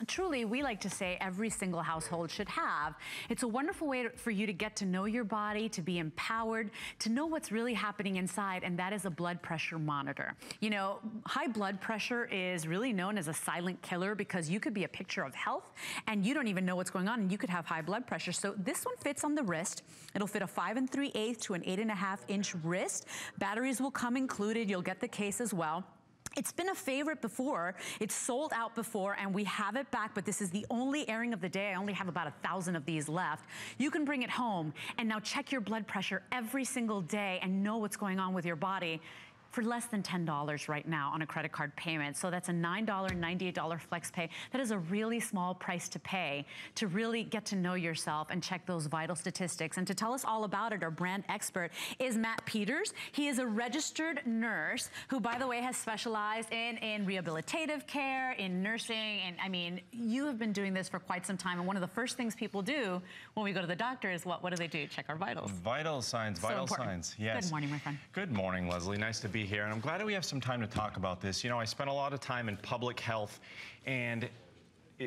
truly, we like to say every single household should have. It's a wonderful way for you to get to know your body, to be empowered, to know what's really happening inside, and that is a blood pressure monitor. You know, high blood pressure is really known as a silent killer because you could be a picture of health and you don't even know what's going on and you could have high blood pressure. So this one fits on the wrist. It'll fit a 5 3/8 to an 8.5 inch wrist. Batteries will come included. You'll get the case as well. It's been a favorite before, it's sold out before, and we have it back, but this is the only airing of the day. I only have about 1,000 of these left. You can bring it home and now check your blood pressure every single day and know what's going on with your body for less than $10 right now on a credit card payment. So that's a $9.98 flex pay. That is a really small price to pay to really get to know yourself and check those vital statistics. And to tell us all about it, our brand expert is Matt Peters. He is a registered nurse who, by the way, has specialized in rehabilitative care, in nursing, and I mean, you have been doing this for quite some time, and one of the first things people do when we go to the doctor is what do they do? Check our vitals. Vital signs, vital signs, yes. Good morning, my friend. Good morning, Leslie. Nice to be here, and I'm glad that we have some time to talk about this. You know, I spent a lot of time in public health, and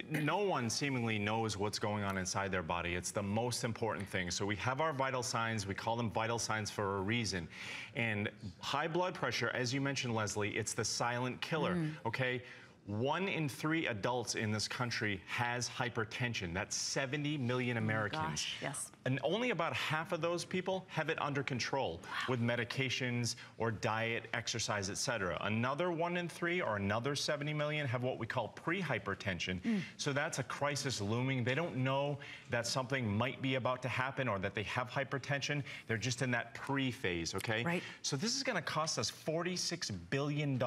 no one seemingly knows what's going on inside their body. It's the most important thing. So we have our vital signs. We call them vital signs for a reason. And high blood pressure, as you mentioned, Leslie, it's the silent killer, okay? 1 in 3 adults in this country has hypertension. That's 70 million Americans. Oh gosh, yes. And only about half of those people have it under control with medications or diet, exercise, etc. Another 1 in 3 or another 70 million have what we call pre-hypertension. So that's a crisis looming. They don't know that something might be about to happen or that they have hypertension. They're just in that pre-phase, okay? Right. So this is gonna cost us $46 billion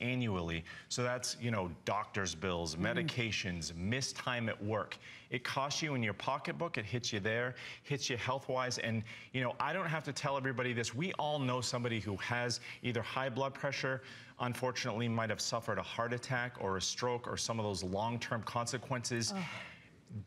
annually. So that's, you know, doctor's bills, medications, missed time at work. It costs you in your pocketbook, it hits you there, hits you health-wise, and you know, I don't have to tell everybody this. We all know somebody who has either high blood pressure, unfortunately might have suffered a heart attack or a stroke or some of those long-term consequences.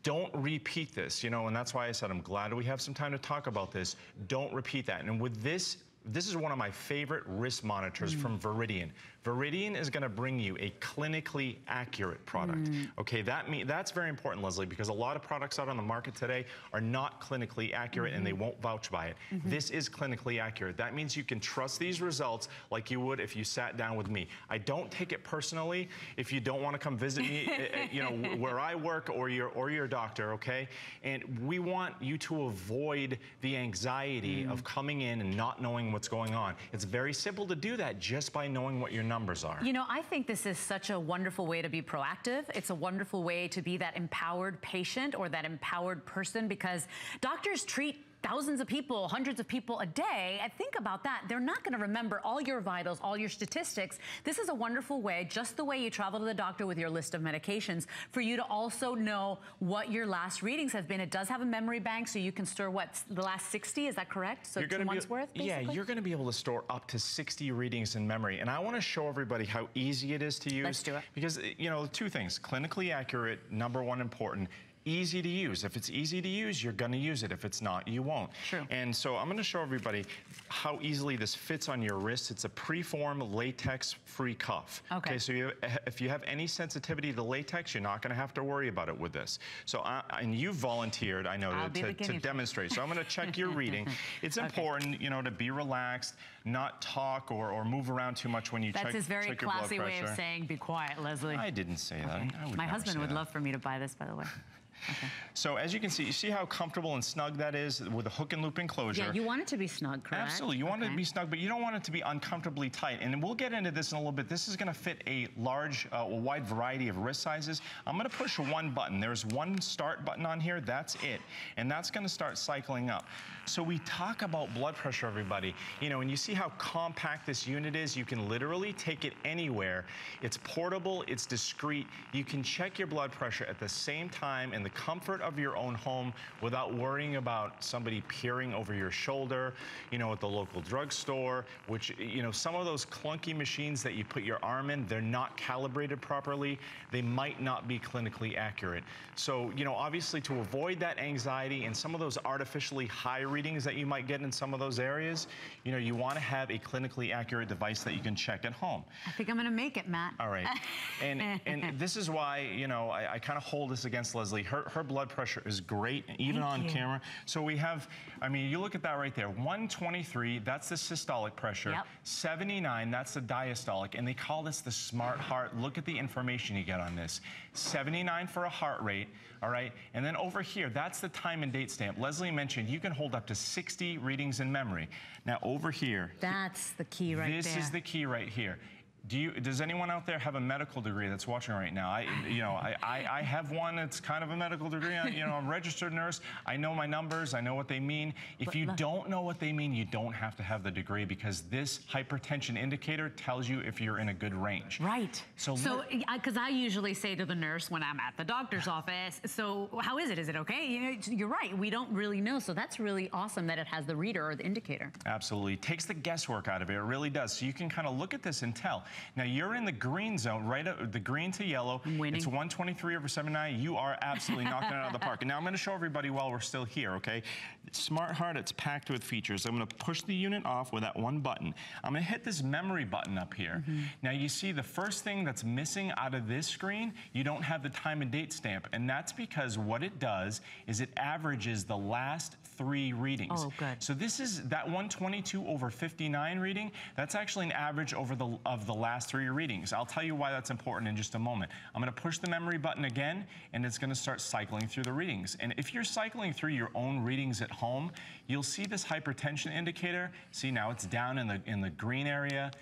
Don't repeat this, you know, and that's why I said I'm glad we have some time to talk about this. Don't repeat that. And with this is one of my favorite wrist monitors from Veridian. Veridian is gonna bring you a clinically accurate product. Okay, that's very important, Leslie, because a lot of products out on the market today are not clinically accurate and they won't vouch by it. This is clinically accurate. That means you can trust these results like you would if you sat down with me. I don't take it personally if you don't wanna come visit me, you know, where I work or your doctor, okay? And we want you to avoid the anxiety of coming in and not knowing what's going on. It's very simple to do that just by knowing what your numbers are. You know, I think this is such a wonderful way to be proactive. It's a wonderful way to be that empowered patient or that empowered person, because doctors treat thousands of people, hundreds of people a day, and think about that. They're not gonna remember all your vitals, all your statistics. This is a wonderful way, just the way you travel to the doctor with your list of medications, for you to also know what your last readings have been. It does have a memory bank, so you can store what, the last 60, is that correct? So 2 months worth, basically? Yeah, you're gonna be able to store up to 60 readings in memory. And I wanna show everybody how easy it is to use. Let's do it. Because, you know, 2 things, clinically accurate, #1 important, easy to use. If it's easy to use, you're gonna use it. If it's not, you won't. True. And so I'm gonna show everybody how easily this fits on your wrist. It's a pre-formed latex-free cuff. Okay, so if you have any sensitivity to latex, you're not gonna have to worry about it with this. So, and you volunteered, I know, to demonstrate. So I'm gonna check your reading. It's important, you know, to be relaxed, not talk or move around too much when you check your blood pressure. That's his very classy way of saying, be quiet, Leslie. I didn't say that. My husband would love for me to buy this, by the way. Okay. So as you can see, you see how comfortable and snug that is with a hook and loop enclosure. Yeah, you want it to be snug, correct? Absolutely, you want it to be snug, but you don't want it to be uncomfortably tight. And we'll get into this in a little bit. This is gonna fit a wide variety of wrist sizes. I'm gonna push 1 button. There's 1 start button on here, that's it. And that's gonna start cycling up. So we talk about blood pressure, everybody. You know, and you see how compact this unit is. You can literally take it anywhere. It's portable, it's discreet. You can check your blood pressure at the same time and the comfort of your own home without worrying about somebody peering over your shoulder, you know, at the local drugstore, which, you know, some of those clunky machines that you put your arm in, they're not calibrated properly. They might not be clinically accurate. So, you know, obviously to avoid that anxiety and some of those artificially high readings that you might get in some of those areas, you know, you want to have a clinically accurate device that you can check at home. I think I'm going to make it, Matt. All right. And this is why, you know, I kind of hold this against Leslie. Her blood pressure is great, even on camera. So we have, I mean, you look at that right there, 123, that's the systolic pressure. Yep. 79, that's the diastolic. And they call this the SmartHeart. Look at the information you get on this. 79 for a heart rate, all right? And then over here, that's the time and date stamp. Leslie mentioned you can hold up to 60 readings in memory. Now over here. That's the key right there. This is the key right here. Does anyone out there have a medical degree that's watching right now? I have one that's kind of a medical degree. I'm a registered nurse. I know my numbers. I know what they mean. If you don't know what they mean, you don't have to have the degree, because this hypertension indicator tells you if you're in a good range. Right. So because I usually say to the nurse when I'm at the doctor's office, so how is it? Is it okay? You know, you're right. We don't really know. So that's really awesome that it has the reader or the indicator. Absolutely. It takes the guesswork out of it. It really does. So you can kind of look at this and tell. Now, you're in the green zone, right up the green to yellow. Winning. It's 123 over 79. You are absolutely knocking it out of the park. And now I'm going to show everybody while we're still here, okay? SmartHeart, it's packed with features. I'm going to push the unit off with that one button. I'm going to hit this memory button up here. Now, you see the first thing that's missing out of this screen, you don't have the time and date stamp. And that's because what it does is it averages the last 3 readings. Oh, good. So this is that 122 over 59 reading. That's actually an average over the last 3 readings. I'll tell you why that's important in just a moment. I'm going to push the memory button again, and it's going to start cycling through the readings. And if you're cycling through your own readings at home, you'll see this hypertension indicator. See, now it's down in the green area.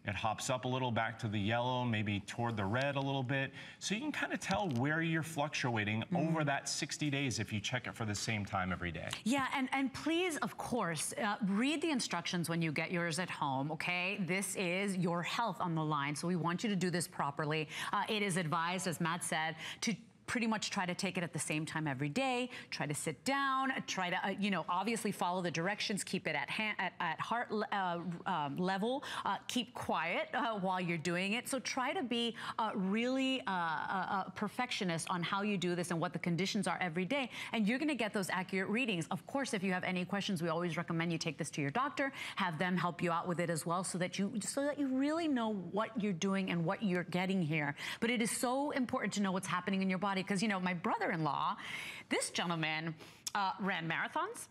It hops up a little back to the yellow, maybe toward the red a little bit. So you can kind of tell where you're fluctuating over that 60 days if you check it for the same time every day. Yeah, and please, of course, read the instructions when you get yours at home, okay? This is your health on the line, so we want you to do this properly. It is advised, as Matt said, to pretty much try to take it at the same time every day. Try to sit down. Try to, you know, obviously follow the directions. Keep it at heart level. Keep quiet while you're doing it. So try to be really a perfectionist on how you do this and what the conditions are every day. And you're going to get those accurate readings. Of course, if you have any questions, we always recommend you take this to your doctor. Have them help you out with it as well, so that you really know what you're doing and what you're getting here. But it is so important to know what's happening in your body. Because, you know, my brother-in-law, this gentleman ran marathons,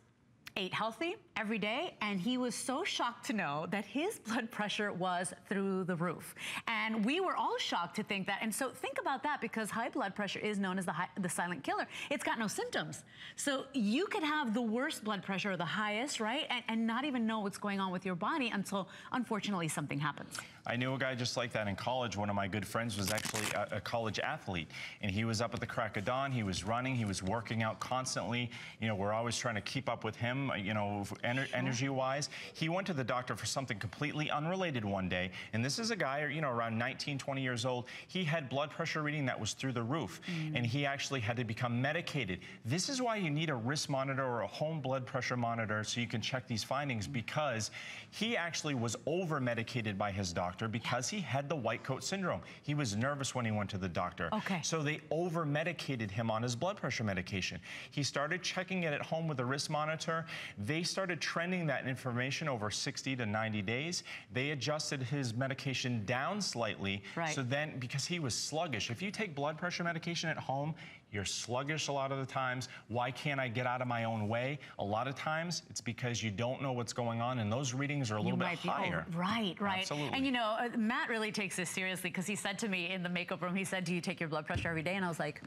ate healthy every day, and he was so shocked to know that his blood pressure was through the roof. And we were all shocked to think that. And so think about that, because high blood pressure is known as the silent killer. It's got no symptoms. So you could have the worst blood pressure, or the highest, right, and not even know what's going on with your body until, unfortunately, something happens. I knew a guy just like that in college. One of my good friends was actually a college athlete, and he was up at the crack of dawn. He was running. He was working out constantly. You know, we're always trying to keep up with him, you know, energy-wise. He went to the doctor for something completely unrelated one day, and this is a guy, you know, around 19, 20 years old. He had blood pressure reading that was through the roof, and he actually had to become medicated. This is why you need a wrist monitor or a home blood pressure monitor, so you can check these findings, because he actually was over-medicated by his doctor because he had the white coat syndrome. He was nervous when he went to the doctor. Okay. So they over-medicated him on his blood pressure medication. He started checking it at home with a wrist monitor. They started trending that information over 60 to 90 days. They adjusted his medication down slightly. Right. So then, because he was sluggish, if you take blood pressure medication at home, you're sluggish a lot of the times. Why can't I get out of my own way? A lot of times it's because you don't know what's going on, and those readings are a little bit higher. Right. Absolutely. And you know, Matt really takes this seriously, because he said to me in the makeup room, he said, "Do you take your blood pressure every day?" And I was like,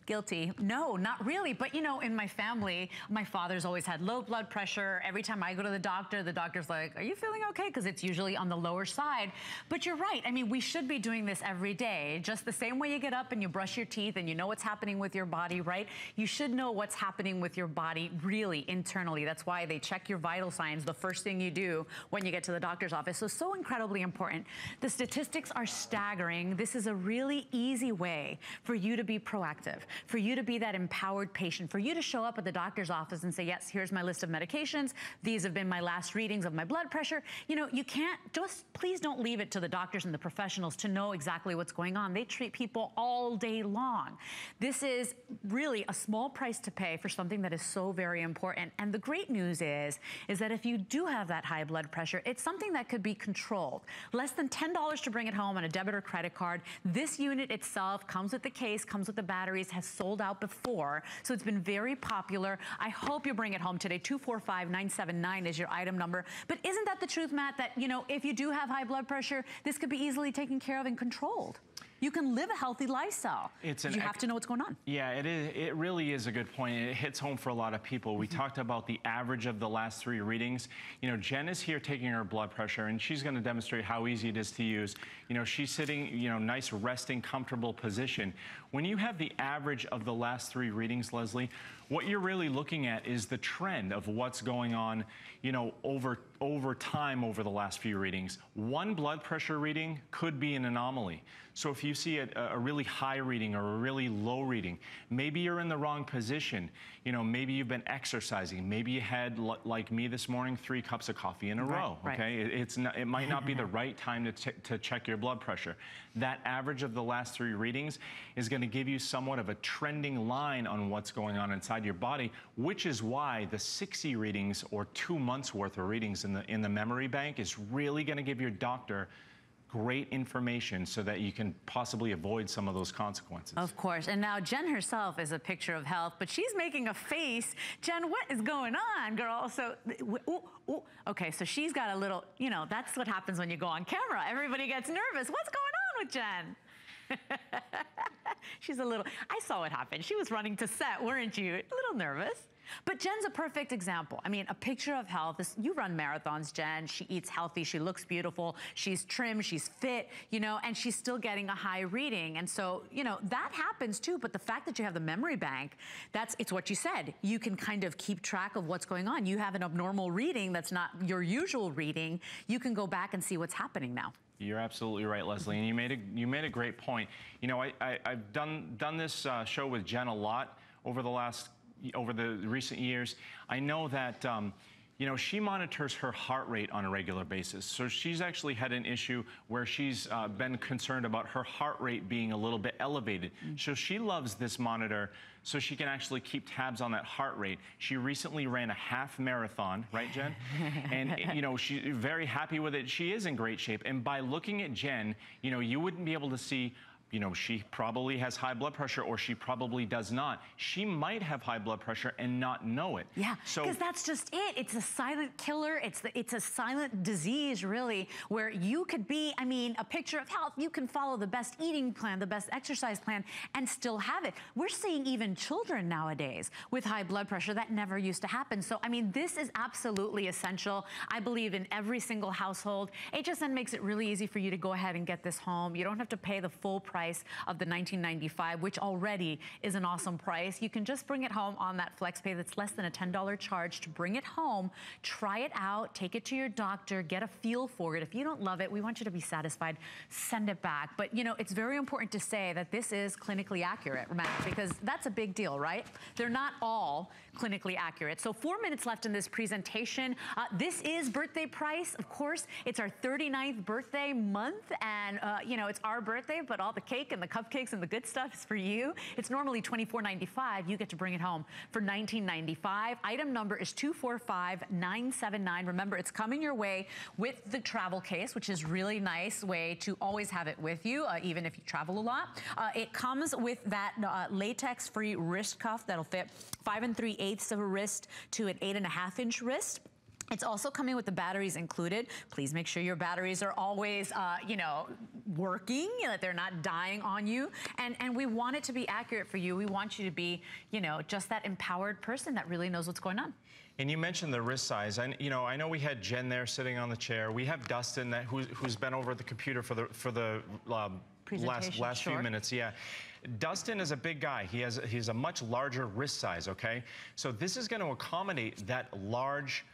guilty. No, not really. But you know, in my family, my father's always had low blood pressure. Every time I go to the doctor's like, "Are you feeling okay?" Because it's usually on the lower side. But you're right. I mean, we should be doing this every day. Just the same way you get up and you brush your teeth and you know what's happening with your body, right? You should know what's happening with your body really internally. That's why they check your vital signs the first thing you do when you get to the doctor's office. So incredibly important. The statistics are staggering. This is a really easy way for you to be proactive, for you to be that empowered patient, for you to show up at the doctor's office and say, yes, here's my list of medications. These have been my last readings of my blood pressure. You know, you can't just, please don't leave it to the doctors and the professionals to know exactly what's going on. They treat people all day long. This is really a small price to pay for something that is so very important. And the great news is that if you do have that high blood pressure, it's something that could be controlled. Less than $10 to bring it home on a debit or credit card. This unit itself comes with the case, comes with the batteries, has sold out before, so it's been very popular. I hope you bring it home today. 245979 is your item number. But isn't that the truth, Matt, that, you know, if you do have high blood pressure, this could be easily taken care of and controlled? You can live a healthy lifestyle. You have to know what's going on. Yeah, it is. It really is a good point. It hits home for a lot of people. We talked about the average of the last 3 readings. You know, Jen is here taking her blood pressure, and she's going to demonstrate how easy it is to use. You know, she's sitting, you know, nice, resting, comfortable position. When you have the average of the last 3 readings, Leslie, what you're really looking at is the trend of what's going on, you know, over time over the last few readings. One blood pressure reading could be an anomaly. So if you see a really high reading or a really low reading, maybe you're in the wrong position. You know, maybe you've been exercising. Maybe you had, like me this morning, 3 cups of coffee in a row, okay? It might not be the right time to check your blood pressure. That average of the last 3 readings is going to give you somewhat of a trending line on what's going on inside your body, which is why the 60 readings or 2 months worth of readings in the memory bank is really going to give your doctor great information so that you can possibly avoid some of those consequences. Of course. And now Jen herself is a picture of health, but she's making a face. Jen, what is going on, girl? So, okay, so she's got a little, you know, that's what happens when you go on camera. Everybody gets nervous. What's going on with Jen? She's a little, I saw what happened. She was running to set, weren't you? A little nervous. But Jen's a perfect example. I mean, a picture of health. You run marathons, Jen. She eats healthy. She looks beautiful. She's trim. She's fit, you know, and she's still getting a high reading. And so, you know, that happens too. But the fact that you have the memory bank, it's what you said. You can kind of keep track of what's going on. You have an abnormal reading that's not your usual reading. You can go back and see what's happening now. You're absolutely right, Leslie, and you made a great point. You know, I've done this show with Jen a lot over the recent years. I know that, you know, she monitors her heart rate on a regular basis. So she's actually had an issue where she's been concerned about her heart rate being a little bit elevated. So she loves this monitor so she can actually keep tabs on that heart rate. She recently ran a half marathon, right, Jen? And, you know, she's very happy with it. She is in great shape. And by looking at Jen, you know, you wouldn't be able to see, you know, she probably has high blood pressure or she probably does not. She might have high blood pressure and not know it. Yeah, because that's just it. It's a silent killer. It's a silent disease, really, where you could be, I mean, a picture of health. You can follow the best eating plan, the best exercise plan, and still have it. We're seeing even children nowadays with high blood pressure. That never used to happen. So, I mean, this is absolutely essential. I believe in every single household. HSN makes it really easy for you to go ahead and get this home. You don't have to pay the full price of the $19.95, which already is an awesome price. You can just bring it home on that FlexPay. That's less than a $10 charge to bring it home. Try it out, take it to your doctor, get a feel for it. If you don't love it, we want you to be satisfied, send it back. But you know, it's very important to say that this is clinically accurate, Matt, because that's a big deal, right? They're not all clinically accurate. So 4 minutes left in this presentation. This is birthday price, of course. It's our 39th birthday month, and you know, it's our birthday, but all the cake and the cupcakes and the good stuff is for you. It's normally $24.95. You get to bring it home for $19.95. Item number is 245979. Remember, it's coming your way with the travel case, which is really nice way to always have it with you, even if you travel a lot. It comes with that latex-free wrist cuff that'll fit 5 3/8 of a wrist to an 8.5-inch wrist. It's also coming with the batteries included. Please make sure your batteries are always, you know, working, that they're not dying on you. And we want it to be accurate for you. We want you to be, you know, just that empowered person that really knows what's going on. And you mentioned the wrist size. And you know, I know we had Jen there sitting on the chair. We have Dustin who's been over at the computer for the last few minutes. Yeah. Dustin is a big guy. He's a much larger wrist size, okay? So this is going to accommodate that large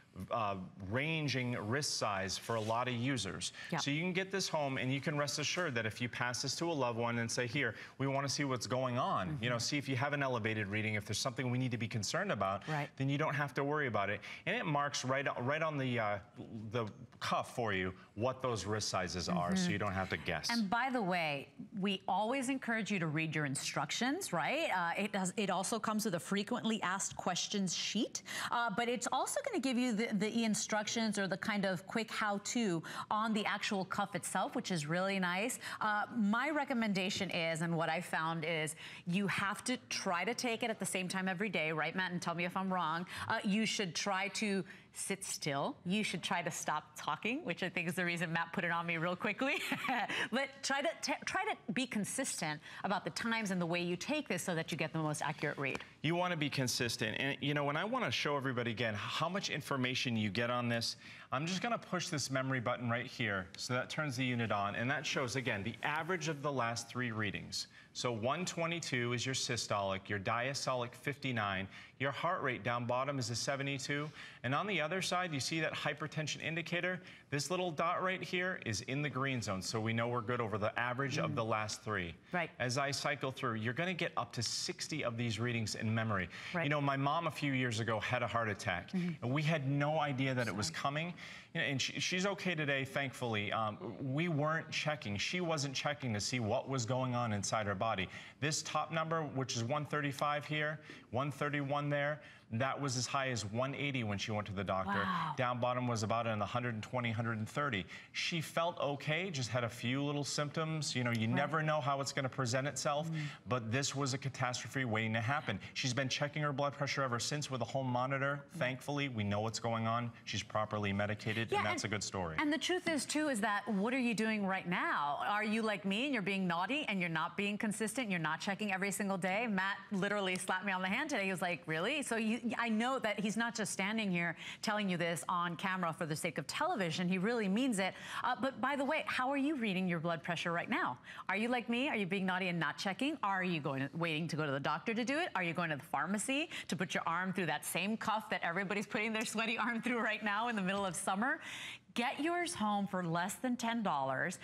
ranging wrist size for a lot of users. Yeah. So you can get this home and you can rest assured that if you pass this to a loved one and say, here, we want to see what's going on, you know, see if you have an elevated reading, if there's something we need to be concerned about, then you don't have to worry about it. And it marks right on the cuff for you what those wrist sizes are, so you don't have to guess. And by the way, we always encourage you to read your instructions, right? It also comes with a frequently asked questions sheet, but it's also going to give you the instructions or the kind of quick how-to on the actual cuff itself, which is really nice. My recommendation is, and what I found is, you have to try to take it at the same time every day, right, Matt? And tell me if I'm wrong. You should try to sit still. You should try to stop talking, which I think is the reason Matt put it on me real quickly. But try to be consistent about the times and the way you take this so that you get the most accurate read. You want to be consistent. And you know, when I want to show everybody again how much information you get on this, I'm just going to push this memory button right here. So that turns the unit on, and that shows, again, the average of the last 3 readings. So 122 is your systolic, your diastolic 59, your heart rate down bottom is a 72, and on the other side, you see that hypertension indicator? This little dot right here is in the green zone, so we know we're good over the average of the last 3. Right. As I cycle through, you're going to get up to 60 of these readings in memory. Right. You know, my mom a few years ago had a heart attack, and we had no idea that it was coming. You know, and she's okay today, thankfully. We weren't checking. She wasn't checking to see what was going on inside her body. This top number, which is 135 here, 131 there, that was as high as 180 when she went to the doctor. Wow. Down bottom was about in the 120, 130. She felt okay, just had a few little symptoms. You know, you never know how it's going to present itself, but this was a catastrophe waiting to happen. She's been checking her blood pressure ever since with a home monitor. Thankfully, we know what's going on. She's properly medicated, and that's a good story. And the truth is, too, is that what are you doing right now? Are you like me and you're being naughty and you're not being consistent? You're not checking every single day? Matt literally slapped me on the hand today. He was like, really? So I know that he's not just standing here telling you this on camera for the sake of television. He really means it. But by the way, how are you reading your blood pressure right now? Are you like me? Are you being naughty and not checking? Are you waiting to go to the doctor to do it? Are you going to the pharmacy to put your arm through that same cuff that everybody's putting their sweaty arm through right now in the middle of summer? Get yours home for less than $10.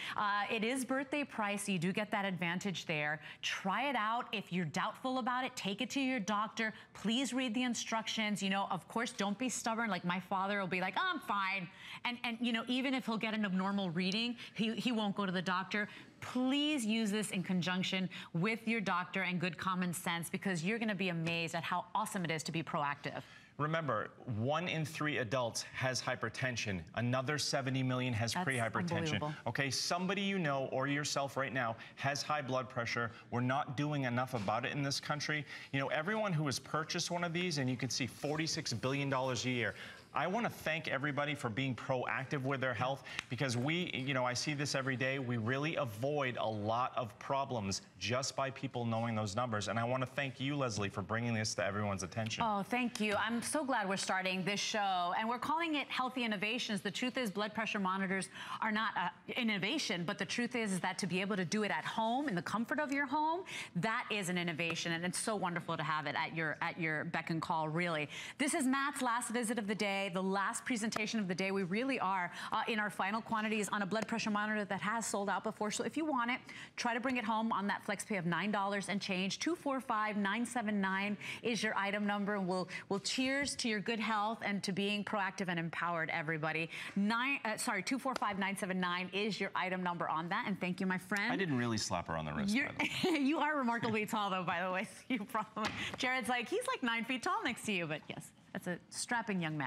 It is birthday price, so you do get that advantage there. Try it out. If you're doubtful about it, take it to your doctor. Please read the instructions. You know, of course, don't be stubborn. Like my father will be like, oh, I'm fine. And you know, even if he'll get an abnormal reading, he won't go to the doctor. Please use this in conjunction with your doctor and good common sense, because you're going to be amazed at how awesome it is to be proactive. Remember, 1 in 3 adults has hypertension. Another 70 million has pre-hypertension. Okay, somebody you know or yourself right now has high blood pressure. We're not doing enough about it in this country. You know, everyone who has purchased one of these, and you can see $46 billion a year. I want to thank everybody for being proactive with their health, because you know, I see this every day. We really avoid a lot of problems just by people knowing those numbers. And I want to thank you, Leslie, for bringing this to everyone's attention. Oh, thank you. I'm so glad we're starting this show, and we're calling it Healthy Innovations. The truth is, blood pressure monitors are not innovation, but the truth is that to be able to do it at home, in the comfort of your home, that is an innovation, and it's so wonderful to have it at your beck and call, really. This is Matt's last visit of the day. The last presentation of the day. We really are in our final quantities on a blood pressure monitor that has sold out before. So if you want it, try to bring it home on that flex pay of $9 and change. 245-979 is your item number. And we'll cheers to your good health and to being proactive and empowered, everybody. 245-979 is your item number on that. And thank you, my friend. I didn't really slap her on the wrist, by the way. You are remarkably tall, though, by the way. So you probably, Jared's like, he's like 9 feet tall next to you, but yes, that's a strapping young man.